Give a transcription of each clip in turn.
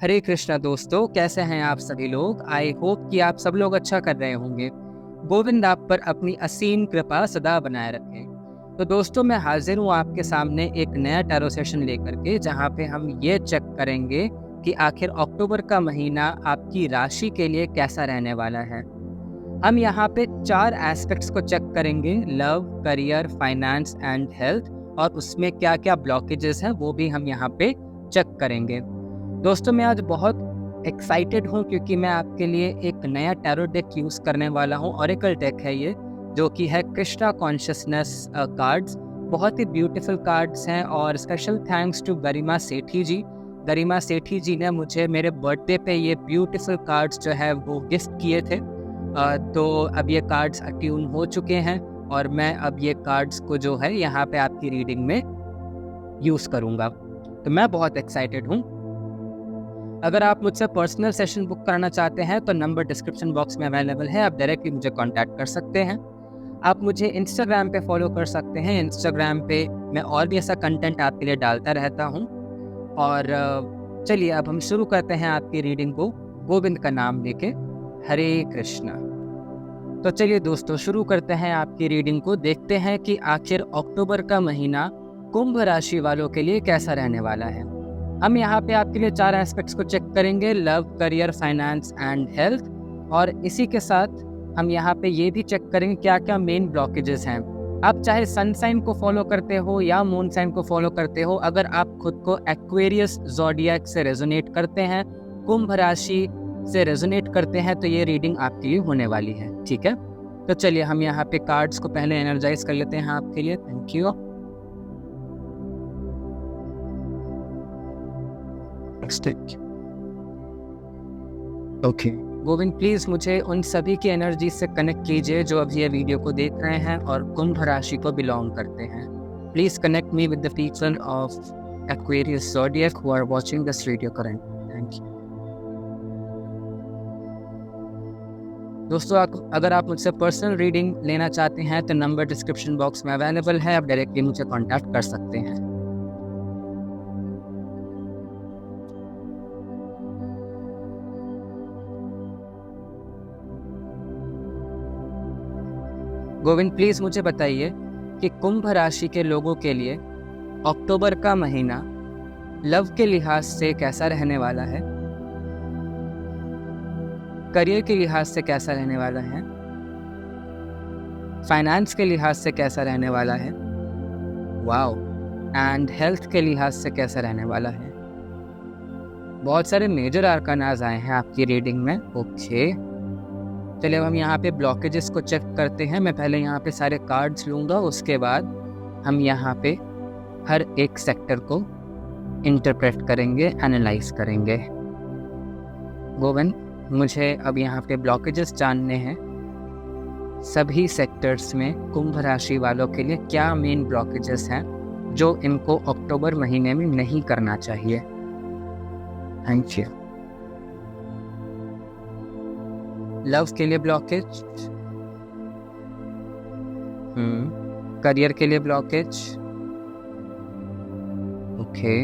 हरे कृष्णा दोस्तों, कैसे हैं आप सभी लोग। आई होप कि आप सब लोग अच्छा कर रहे होंगे। गोविंद आप पर अपनी असीम कृपा सदा बनाए रखें। तो दोस्तों, मैं हाजिर हूँ आपके सामने एक नया टैरो सेशन लेकर के, जहाँ पे हम ये चेक करेंगे कि आखिर अक्टूबर का महीना आपकी राशि के लिए कैसा रहने वाला है। हम यहाँ पे 4 एस्पेक्ट्स को चेक करेंगे: love, career, finance and health, और उसमें क्या क्या ब्लॉकेजेस हैं वो भी हम यहाँ पे चेक करेंगे। दोस्तों, मैं आज बहुत एक्साइटेड हूँ क्योंकि मैं आपके लिए एक नया टैरो डेक यूज़ करने वाला हूँ। ऑरेकल डेक है ये, जो कि है कृष्णा कॉन्शियसनेस कार्ड्स। बहुत ही ब्यूटीफुल कार्ड्स हैं और स्पेशल थैंक्स टू गरिमा सेठी जी। गरिमा सेठी जी ने मुझे मेरे बर्थडे पे ये ब्यूटीफुल कार्ड्स जो है वो गिफ्ट किए थे। तो अब ये कार्ड्स अट्यून हो चुके हैं और मैं अब ये कार्ड्स को जो है यहाँ पे आपकी रीडिंग में यूज़ करूँगा। तो मैं बहुत एक्साइटेड हूँ। अगर आप मुझसे पर्सनल सेशन बुक कराना चाहते हैं तो नंबर डिस्क्रिप्शन बॉक्स में अवेलेबल है, आप डायरेक्टली मुझे कांटेक्ट कर सकते हैं। आप मुझे इंस्टाग्राम पे फॉलो कर सकते हैं। इंस्टाग्राम पे मैं और भी ऐसा कंटेंट आपके लिए डालता रहता हूँ। और चलिए अब हम शुरू करते हैं आपकी रीडिंग को गोविंद का नाम लेके। हरे कृष्णा। तो चलिए दोस्तों, शुरू करते हैं आपकी रीडिंग को। देखते हैं कि आखिर अक्टूबर का महीना कुंभ राशि वालों के लिए कैसा रहने वाला है। हम यहाँ पे आपके लिए 4 एस्पेक्ट्स को चेक करेंगे: love, career, finance and health. और इसी के साथ हम यहाँ पे ये भी चेक करेंगे क्या क्या मेन ब्लॉकेजेस हैं। आप चाहे सन साइन को फॉलो करते हो या मून साइन को फॉलो करते हो, अगर आप खुद को एक्वेरियस ज़ोडिएक से रेजोनेट करते हैं, कुंभ राशि से रेजोनेट करते हैं, तो ये रीडिंग आपके लिए होने वाली है। ठीक है, तो चलिए हम यहाँ पे कार्ड्स को पहले एनर्जाइज कर लेते हैं आपके लिए। Thank you. Okay Govind, please मुझे उन सभी की एनर्जी से कनेक्ट कीजिए जो अभी ये वीडियो को देख रहे हैं और कुंभ राशि को बिलोंग करते हैं। Please connect me with the people of Aquarius zodiac who are watching this video currently. Thank you. दोस्तों, अगर आप मुझसे पर्सनल रीडिंग लेना चाहते हैं तो नंबर डिस्क्रिप्शन बॉक्स में अवेलेबल है, आप डायरेक्टली मुझे कांटेक्ट कर सकते हैं। गोविंद, प्लीज मुझे बताइए कि कुंभ राशि के लोगों के लिए अक्टूबर का महीना लव के लिहाज से कैसा रहने वाला है, करियर के लिहाज से कैसा रहने वाला है, फाइनेंस के लिहाज से कैसा रहने वाला है, वाओ, एंड हेल्थ के लिहाज से कैसा रहने वाला है। बहुत सारे मेजर आर्कानाज आए हैं आपकी रीडिंग में। ओके, चलिए अब हम यहाँ पे ब्लॉकेजेस को चेक करते हैं। मैं पहले यहाँ पे सारे कार्ड्स लूँगा, उसके बाद हम यहाँ पे हर एक सेक्टर को इंटरप्रेट करेंगे, एनालाइज करेंगे। गोविंद, मुझे अब यहाँ पे ब्लॉकेजेस जानने हैं। सभी सेक्टर्स में कुंभ राशि वालों के लिए क्या मेन ब्लॉकेजेस हैं जो इनको अक्टूबर महीने में नहीं करना चाहिए। Thank you. लव के लिए ब्लॉकेज, करियर के लिए ब्लॉकेज, ओके,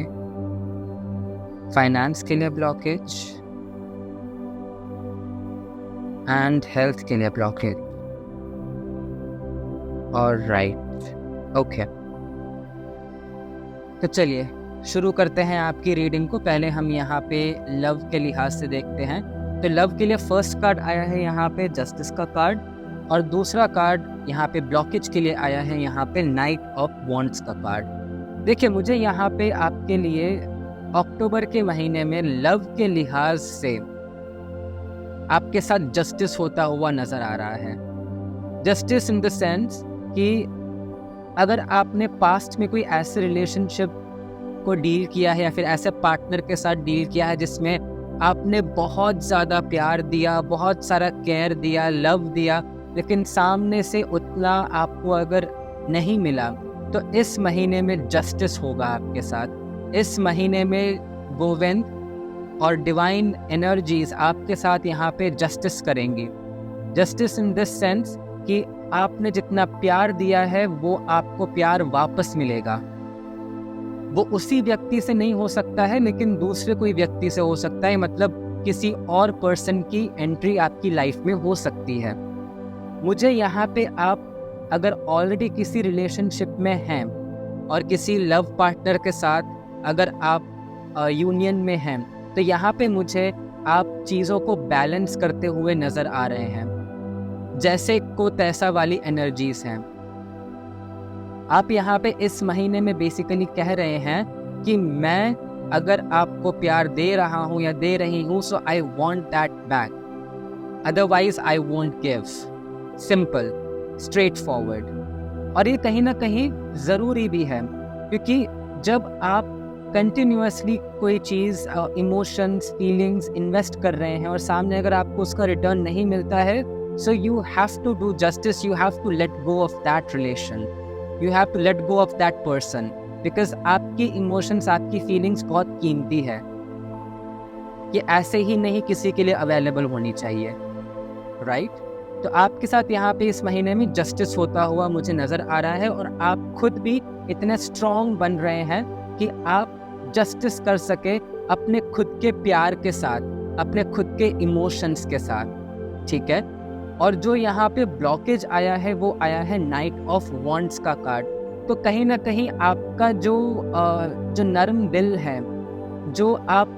फाइनेंस के लिए ब्लॉकेज एंड हेल्थ के लिए ब्लॉकेज। Alright, okay. तो चलिए शुरू करते हैं आपकी रीडिंग को। पहले हम यहाँ पे लव के लिहाज से देखते हैं। तो लव के लिए फर्स्ट कार्ड आया है यहाँ पे जस्टिस का कार्ड, और दूसरा कार्ड यहाँ पे ब्लॉकेज के लिए आया है यहाँ पे नाइट ऑफ वॉन्ड्स का कार्ड। देखिए, मुझे यहाँ पे आपके लिए अक्टूबर के महीने में लव के लिहाज से आपके साथ जस्टिस होता हुआ नजर आ रहा है। जस्टिस इन द सेंस कि अगर आपने पास्ट में कोई ऐसे रिलेशनशिप को डील किया है या फिर ऐसे पार्टनर के साथ डील किया है जिसमें आपने बहुत ज़्यादा प्यार दिया, बहुत सारा केयर दिया, लव दिया, लेकिन सामने से उतना आपको अगर नहीं मिला, तो इस महीने में जस्टिस होगा आपके साथ। इस महीने में गोविंद और डिवाइन एनर्जीज आपके साथ यहाँ पे जस्टिस करेंगी। जस्टिस इन दिस सेंस कि आपने जितना प्यार दिया है वो आपको प्यार वापस मिलेगा। वो उसी व्यक्ति से नहीं हो सकता है, लेकिन दूसरे कोई व्यक्ति से हो सकता है, मतलब किसी और पर्सन की एंट्री आपकी लाइफ में हो सकती है। मुझे यहाँ पे आप अगर ऑलरेडी किसी रिलेशनशिप में हैं और किसी लव पार्टनर के साथ अगर आप यूनियन में हैं, तो यहाँ पे मुझे आप चीज़ों को बैलेंस करते हुए नज़र आ रहे हैं, जैसे को तैसा वाली एनर्जीज हैं। आप यहाँ पे इस महीने में बेसिकली कह रहे हैं कि मैं अगर आपको प्यार दे रहा हूँ या दे रही हूँ, so I want that back, otherwise I won't give. Simple, straightforward. और ये कहीं ना कहीं ज़रूरी भी है, क्योंकि जब आप कंटिन्यूसली कोई चीज़, इमोशंस, फीलिंग्स इन्वेस्ट कर रहे हैं और सामने अगर आपको उसका रिटर्न नहीं मिलता है, so you have to do justice, you have to let go of that relation, you have to let go of that person, because आपकी इमोशंस, आपकी फीलिंग्स बहुत कीमती है। ये ऐसे ही नहीं किसी के लिए अवेलेबल होनी चाहिए, राइट? तो आपके साथ यहाँ पे इस महीने में जस्टिस होता हुआ मुझे नज़र आ रहा है, और आप खुद भी इतने स्ट्रॉन्ग बन रहे हैं कि आप जस्टिस कर सके अपने खुद के प्यार के साथ, अपने खुद के इमोशंस के साथ, ठीक है? और जो यहाँ पे ब्लॉकेज आया है वो आया है नाइट ऑफ वॉन्ड्स का कार्ड। तो कहीं ना कहीं आपका जो नर्म दिल है, जो आप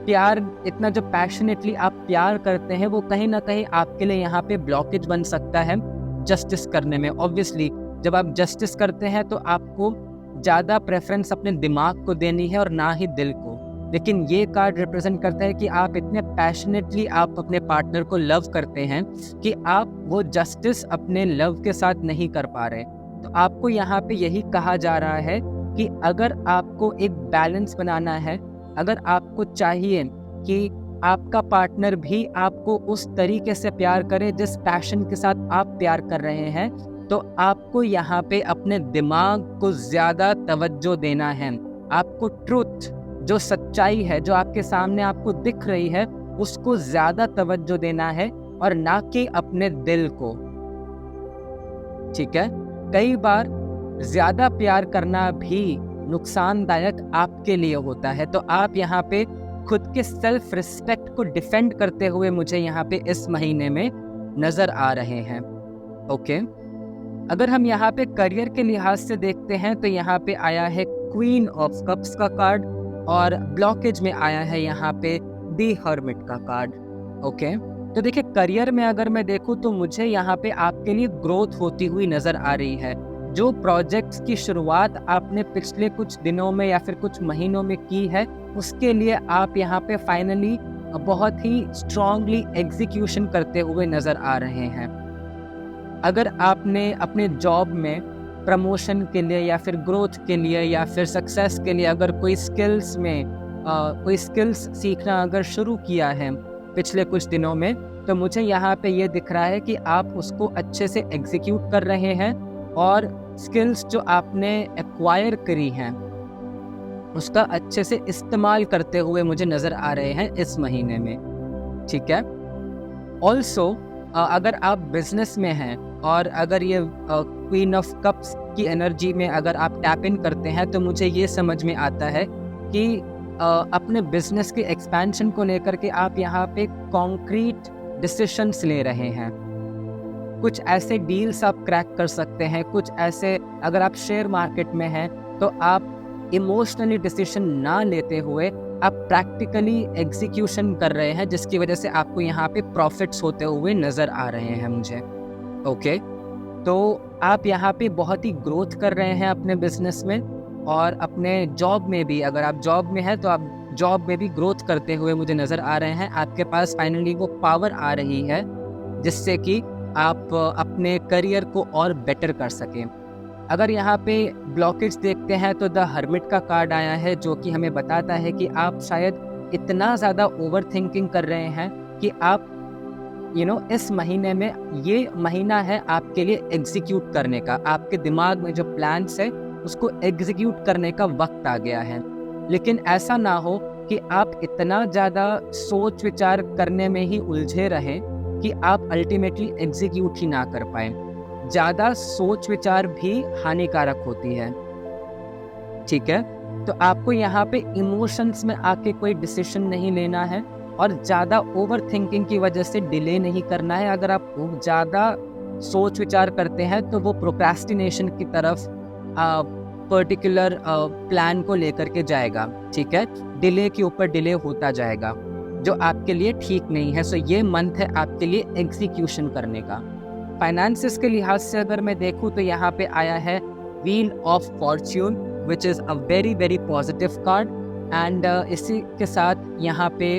प्यार इतना जो पैशनेटली आप प्यार करते हैं, वो कहीं ना कहीं आपके लिए यहाँ पे ब्लॉकेज बन सकता है जस्टिस करने में। ऑब्वियसली जब आप जस्टिस करते हैं तो आपको ज़्यादा प्रेफरेंस अपने दिमाग को देनी है और ना ही दिल को, लेकिन ये कार्ड रिप्रेजेंट करता है कि आप इतने पैशनेटली आप अपने पार्टनर को लव करते हैं कि आप वो जस्टिस अपने लव के साथ नहीं कर पा रहे। तो आपको यहाँ पे यही कहा जा रहा है कि अगर आपको एक बैलेंस बनाना है, अगर आपको चाहिए कि आपका पार्टनर भी आपको उस तरीके से प्यार करे जिस पैशन के साथ आप प्यार कर रहे हैं, तो आपको यहाँ पे अपने दिमाग को ज़्यादा तवज्जो देना है। आपको ट्रुथ, जो सच्चाई है, जो आपके सामने आपको दिख रही है, उसको ज़्यादा तवज्जो देना है और ना कि अपने दिल को, ठीक है? कई बार ज़्यादा प्यार करना भी नुकसानदायक आपके लिए होता है। तो आप यहाँ पे खुद के सेल्फ रिस्पेक्ट को डिफेंड करते हुए मुझे यहाँ पे इस महीने में नज़र आ रहे हैं, ओके? अगर हम यहाँ पे करियर के लिहाज से देखते हैं तो यहाँ पे आया है क्वीन ऑफ कप्स का कार्ड, और ब्लॉकेज में आया है यहाँ पे दी हर्मिट का कार्ड, ओके? तो देखिए, करियर में अगर मैं देखूँ तो मुझे यहाँ पे आपके लिए ग्रोथ होती हुई नज़र आ रही है। जो प्रोजेक्ट्स की शुरुआत आपने पिछले कुछ दिनों में या फिर कुछ महीनों में की है, उसके लिए आप यहाँ पे फाइनली बहुत ही स्ट्रांगली एग्जीक्यूशन करते हुए नज़र आ रहे हैं। अगर आपने अपने जॉब में प्रमोशन के लिए या फिर ग्रोथ के लिए या फिर सक्सेस के लिए अगर कोई स्किल्स में कोई स्किल्स सीखना अगर शुरू किया है पिछले कुछ दिनों में, तो मुझे यहाँ पे ये दिख रहा है कि आप उसको अच्छे से एग्जीक्यूट कर रहे हैं, और स्किल्स जो आपने एक्वायर करी हैं उसका अच्छे से इस्तेमाल करते हुए मुझे नज़र आ रहे हैं इस महीने में, ठीक है? ऑल्सो अगर आप बिजनेस में हैं और अगर ये क्वीन ऑफ कप्स की एनर्जी में अगर आप टैप इन करते हैं, तो मुझे ये समझ में आता है कि अपने बिजनेस के एक्सपेंशन को लेकर के आप यहाँ पे कॉन्क्रीट डिसीशंस ले रहे हैं। कुछ ऐसे डील्स आप क्रैक कर सकते हैं, कुछ ऐसे, अगर आप शेयर मार्केट में हैं तो आप इमोशनली डिसीजन ना लेते हुए आप प्रैक्टिकली एग्जीक्यूशन कर रहे हैं, जिसकी वजह से आपको यहाँ पे प्रॉफिट्स होते हुए नज़र आ रहे हैं मुझे, ओके? तो आप यहाँ पे बहुत ही ग्रोथ कर रहे हैं अपने बिजनेस में, और अपने जॉब में भी, अगर आप जॉब में हैं तो आप जॉब में भी ग्रोथ करते हुए मुझे नज़र आ रहे हैं। आपके पास फाइनली वो पावर आ रही है जिससे कि आप अपने करियर को और बेटर कर सकें। अगर यहाँ पे ब्लॉकेज देखते हैं तो द हर्मिट का कार्ड आया है, जो कि हमें बताता है कि आप शायद इतना ज़्यादा ओवर थिंकिंग कर रहे हैं कि आप इस महीने में, ये महीना है आपके लिए एग्जीक्यूट करने का। आपके दिमाग में जो प्लान्स है उसको एग्जीक्यूट करने का वक्त आ गया है। लेकिन ऐसा ना हो कि आप इतना ज़्यादा सोच विचार करने में ही उलझे रहें कि आप अल्टीमेटली एग्जीक्यूट ही ना कर पाए। ज़्यादा सोच विचार भी हानिकारक होती है, ठीक है? तो आपको यहाँ पे इमोशंस में आके कोई डिसीजन नहीं लेना है और ज़्यादा ओवर थिंकिंग की वजह से डिले नहीं करना है। अगर आप ज़्यादा सोच विचार करते हैं तो वो प्रोक्रेस्टिनेशन की तरफ पर्टिकुलर प्लान को लेकर के जाएगा, ठीक है, डिले के ऊपर डिले होता जाएगा, जो आपके लिए ठीक नहीं है। सो ये मंथ है आपके लिए एग्जीक्यूशन करने का। फाइनेंसेस के लिहाज से अगर मैं देखूँ तो यहाँ पे आया है wheel of Fortune, which is a very very positive card. And इसी के साथ यहाँ पे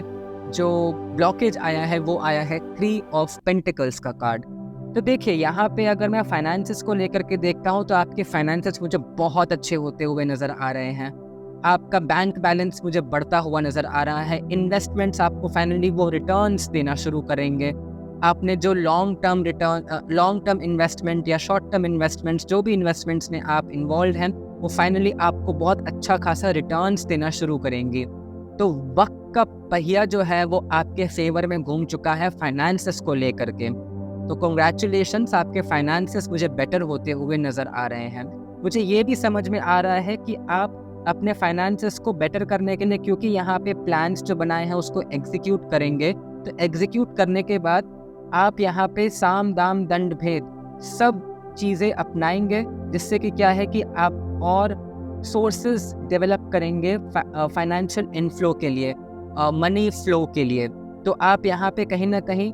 जो ब्लॉकेज आया है वो आया है 3 ऑफ पेंटिकल्स का कार्ड। तो देखिए यहाँ पे अगर मैं फाइनेंसेस को लेकर के देखता हूँ तो आपके फाइनेंसेस मुझे बहुत अच्छे होते हुए नज़र आ रहे हैं। आपका बैंक बैलेंस मुझे बढ़ता हुआ नज़र आ रहा है। इन्वेस्टमेंट्स आपको फाइनली वो रिटर्न्स देना शुरू करेंगे। आपने जो लॉन्ग टर्म इन्वेस्टमेंट या शॉर्ट टर्म इन्वेस्टमेंट्स, जो भी इन्वेस्टमेंट्स में आप इन्वॉल्व हैं, वो फाइनली आपको बहुत अच्छा खासा रिटर्न्स देना शुरू करेंगे। तो वक्त का पहिया जो है वो आपके फेवर में घूम चुका है फाइनेंसेस को लेकर के। तो कॉन्ग्रेचुलेशंस, आपके फाइनेंसेस मुझे बेटर होते हुए नज़र आ रहे हैं। मुझे ये भी समझ में आ रहा है कि आप अपने फाइनेंसेस को बेटर करने के लिए, क्योंकि यहाँ पे प्लान्स जो बनाए हैं उसको एग्जीक्यूट करेंगे, तो एग्जीक्यूट करने के बाद आप यहाँ पे साम दाम दंड भेद सब चीज़ें अपनाएंगे, जिससे कि क्या है कि आप और सोर्सेज डेवलप करेंगे फाइनेंशियल इनफ्लो के लिए, मनी फ्लो के लिए। तो आप यहाँ पे कहीं ना कहीं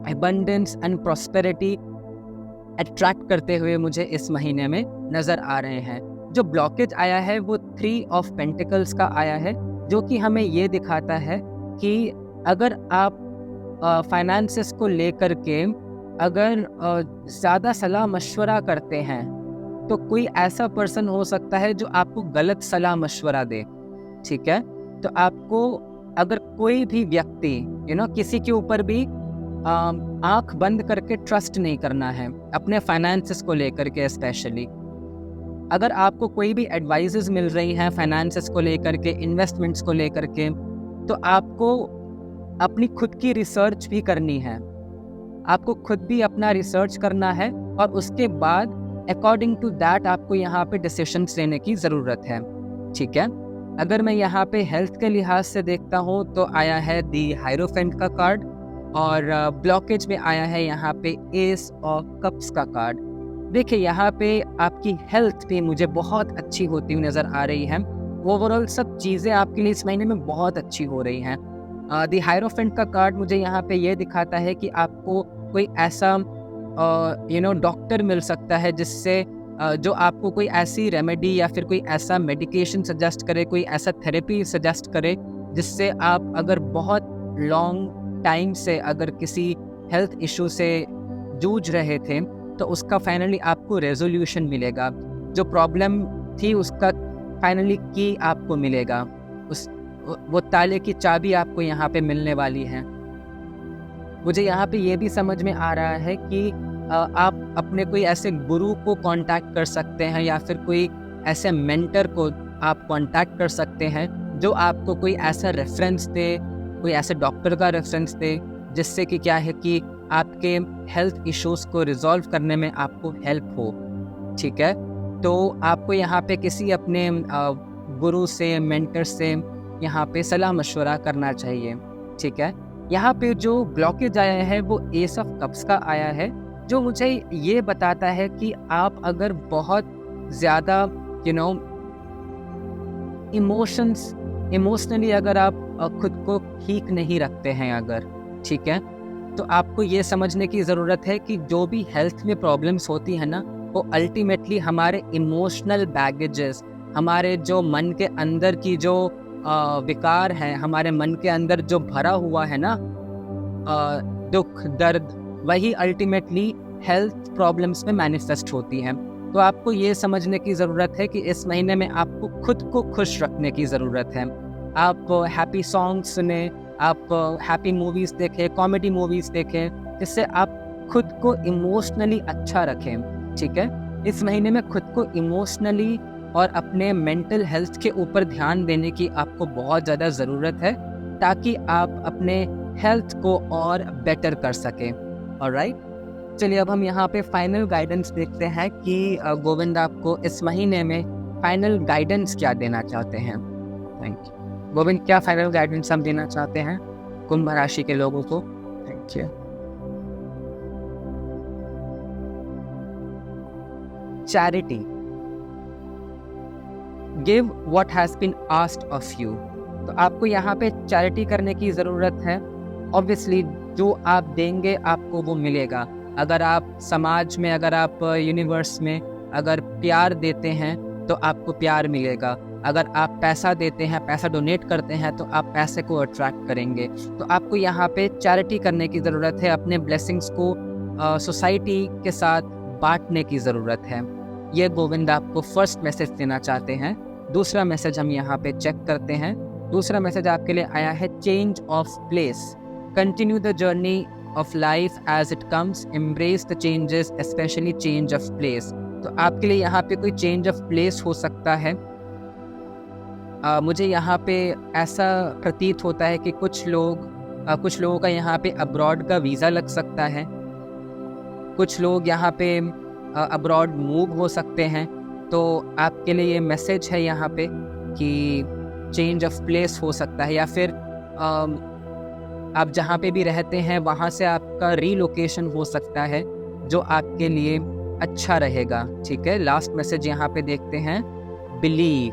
एबंडेंस एंड प्रॉस्पेरिटी अट्रैक्ट करते हुए मुझे इस महीने में नज़र आ रहे हैं। जो ब्लॉकेज आया है वो 3 ऑफ पेंटिकल्स का आया है, जो कि हमें ये दिखाता है कि अगर आप फाइनेंसेस को लेकर के अगर ज़्यादा सलाह मशवरा करते हैं तो कोई ऐसा पर्सन हो सकता है जो आपको गलत सलाह मशवरा दे, ठीक है। तो आपको अगर कोई भी व्यक्ति किसी के ऊपर भी आंख बंद करके ट्रस्ट नहीं करना है, अपने फाइनेंसेस को लेकर के स्पेशली। अगर आपको कोई भी एडवाइसेस मिल रही हैं फाइनेंसेस को लेकर के, इन्वेस्टमेंट्स को लेकर के, तो आपको अपनी खुद की रिसर्च भी करनी है। आपको खुद भी अपना रिसर्च करना है और उसके बाद अकॉर्डिंग टू दैट आपको यहाँ पे डिसीजंस लेने की ज़रूरत है, ठीक है। अगर मैं यहाँ पे हेल्थ के लिहाज से देखता हूँ तो आया है दी हायरोफेंट का कार्ड, और ब्लॉकेज में आया है यहाँ पे एस ऑफ कप्स का कार्ड। देखिए यहाँ पे आपकी हेल्थ भी मुझे बहुत अच्छी होती हुई नज़र आ रही है। ओवरऑल सब चीज़ें आपके लिए इस महीने में बहुत अच्छी हो रही हैं। दी हायरोफेंट का कार्ड मुझे यहाँ पे ये दिखाता है कि आपको कोई ऐसा डॉक्टर मिल सकता है जिससे जो आपको कोई ऐसी रेमेडी या फिर कोई ऐसा मेडिकेशन सजेस्ट करे, कोई ऐसा थेरेपी सजेस्ट करे, जिससे आप अगर बहुत लॉन्ग टाइम से अगर किसी हेल्थ इशू से जूझ रहे थे तो उसका फाइनली आपको रेजोल्यूशन मिलेगा। जो प्रॉब्लम थी उसका फाइनली की आपको मिलेगा, वो ताले की चाबी आपको यहाँ पे मिलने वाली है। मुझे यहाँ पे ये भी समझ में आ रहा है कि आप अपने कोई ऐसे गुरु को कांटेक्ट कर सकते हैं या फिर कोई ऐसे मेंटर को आप कांटेक्ट कर सकते हैं जो आपको कोई ऐसा रेफरेंस दे, कोई ऐसे डॉक्टर का रेफरेंस दे, जिससे कि क्या है कि आपके हेल्थ इश्यूज को रिजॉल्व करने में आपको हेल्प हो, ठीक है। तो आपको यहाँ पे किसी अपने गुरु से, मेंटर से यहाँ पे सलाह मशवरा करना चाहिए, ठीक है। यहाँ पे जो ब्लॉकेज आया है वो एस ऑफ कप्स का आया है, जो मुझे ये बताता है कि आप अगर बहुत ज़्यादा इमोशनली अगर आप खुद को ठीक नहीं रखते हैं अगर, ठीक है, तो आपको ये समझने की ज़रूरत है कि जो भी हेल्थ में प्रॉब्लम्स होती है ना, वो अल्टीमेटली हमारे इमोशनल बैगेजेस, हमारे जो मन के अंदर की जो विकार है, हमारे मन के अंदर जो भरा हुआ है ना दुख दर्द, वही अल्टीमेटली हेल्थ प्रॉब्लम्स में मैनिफेस्ट होती हैं। तो आपको ये समझने की ज़रूरत है कि इस महीने में आपको खुद को खुश रखने की ज़रूरत है। आप हैप्पी सॉन्ग सुने, आप हैप्पी मूवीज़ देखें, कॉमेडी मूवीज़ देखें, जिससे आप खुद को इमोशनली अच्छा रखें, ठीक है। इस महीने में खुद को इमोशनली और अपने मेंटल हेल्थ के ऊपर ध्यान देने की आपको बहुत ज़्यादा ज़रूरत है, ताकि आप अपने हेल्थ को और बेटर कर सकें। ऑलराइट, चलिए अब हम यहाँ पे फाइनल गाइडेंस देखते हैं कि गोविंद आपको इस महीने में फाइनल गाइडेंस क्या देना चाहते हैं? Thank you. गोविंद, क्या फाइनल गाइडेंस हम देना चाहते हैं कुंभ राशि के लोगों को? Thank you. Charity, give what has been asked of you. तो आपको यहाँ पे चैरिटी करने की ज़रूरत है। ऑब्वियसली जो आप देंगे आपको वो मिलेगा। अगर आप समाज में, अगर आप यूनिवर्स में अगर प्यार देते हैं तो आपको प्यार मिलेगा। अगर आप पैसा देते हैं, पैसा डोनेट करते हैं तो आप पैसे को अट्रैक्ट करेंगे। तो आपको यहाँ पे चैरिटी करने की ज़रूरत है। अपने ब्लेसिंग्स को सोसाइटी के साथ बांटने की ज़रूरत है। ये गोविंद आपको फर्स्ट मैसेज देना चाहते हैं। दूसरा मैसेज हम यहाँ पे चेक करते हैं। दूसरा मैसेज आपके लिए आया है change of place. Continue the journey of life as it comes, embrace the changes, specially change of place. तो आपके लिए यहाँ पे कोई चेंज ऑफ प्लेस हो सकता है। मुझे यहाँ पे ऐसा प्रतीत होता है कि कुछ लोगों का यहाँ पे अब्रॉड का वीज़ा लग सकता है। कुछ लोग यहाँ पे अब्रॉड मूव हो सकते हैं। तो आपके लिए ये मैसेज है यहाँ पे कि चेंज ऑफ प्लेस हो सकता है, या फिर आप जहाँ पे भी रहते हैं वहाँ से आपका रीलोकेशन हो सकता है, जो आपके लिए अच्छा रहेगा। ठीक है, लास्ट मैसेज यहाँ पे देखते हैं, believe,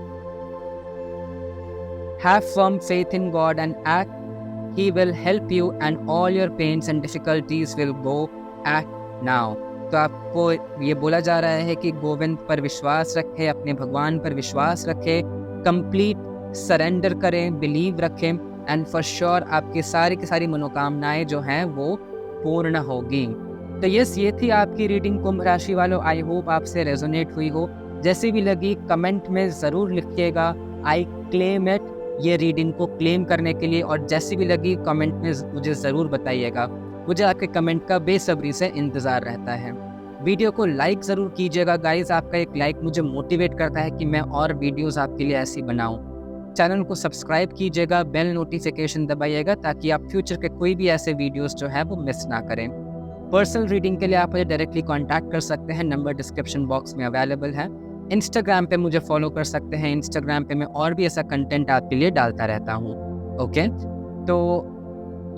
have firm faith in God and act, he will help you and all your pains and difficulties will go, act now. तो आपको ये बोला जा रहा है कि गोविंद पर विश्वास रखें, अपने भगवान पर विश्वास रखें, कंप्लीट सरेंडर करें, बिलीव रखें, एंड फॉर श्योर आपकी सारी की सारी मनोकामनाएं जो हैं वो पूर्ण होगी। तो ये थी आपकी रीडिंग कुंभ राशि वालों। आई होप आपसे रेजोनेट हुई हो। जैसी भी लगी कमेंट में ज़रूर लिखिएगा, आई क्लेम इट, ये रीडिंग को क्लेम करने के लिए। और जैसी भी लगी कमेंट में मुझे ज़रूर बताइएगा। मुझे आपके कमेंट का बेसब्री से इंतज़ार रहता है। वीडियो को लाइक ज़रूर कीजिएगा गाइज, आपका एक लाइक मुझे मोटिवेट करता है कि मैं और वीडियोज़ आपके लिए ऐसी बनाऊँ। चैनल को सब्सक्राइब कीजिएगा, बेल नोटिफिकेशन दबाइएगा ताकि आप फ्यूचर के कोई भी ऐसे वीडियोस जो है वो मिस ना करें। पर्सनल रीडिंग के लिए आप मुझे डायरेक्टली कांटेक्ट कर सकते हैं, नंबर डिस्क्रिप्शन बॉक्स में अवेलेबल है। इंस्टाग्राम पे मुझे फॉलो कर सकते हैं। इंस्टाग्राम पे मैं और भी ऐसा कंटेंट आपके लिए डालता रहता हूँ। ओके, तो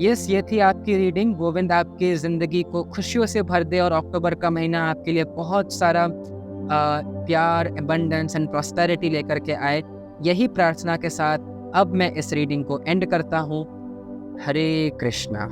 ये थी आपकी रीडिंग। गोविंद आपकी ज़िंदगी को खुशियों से भर दे और अक्टूबर का महीना आपके लिए बहुत सारा प्यार, एबंडेंस एंड प्रॉस्पेरिटी लेकर के आए। यही प्रार्थना के साथ अब मैं इस रीडिंग को एंड करता हूँ। हरे कृष्णा।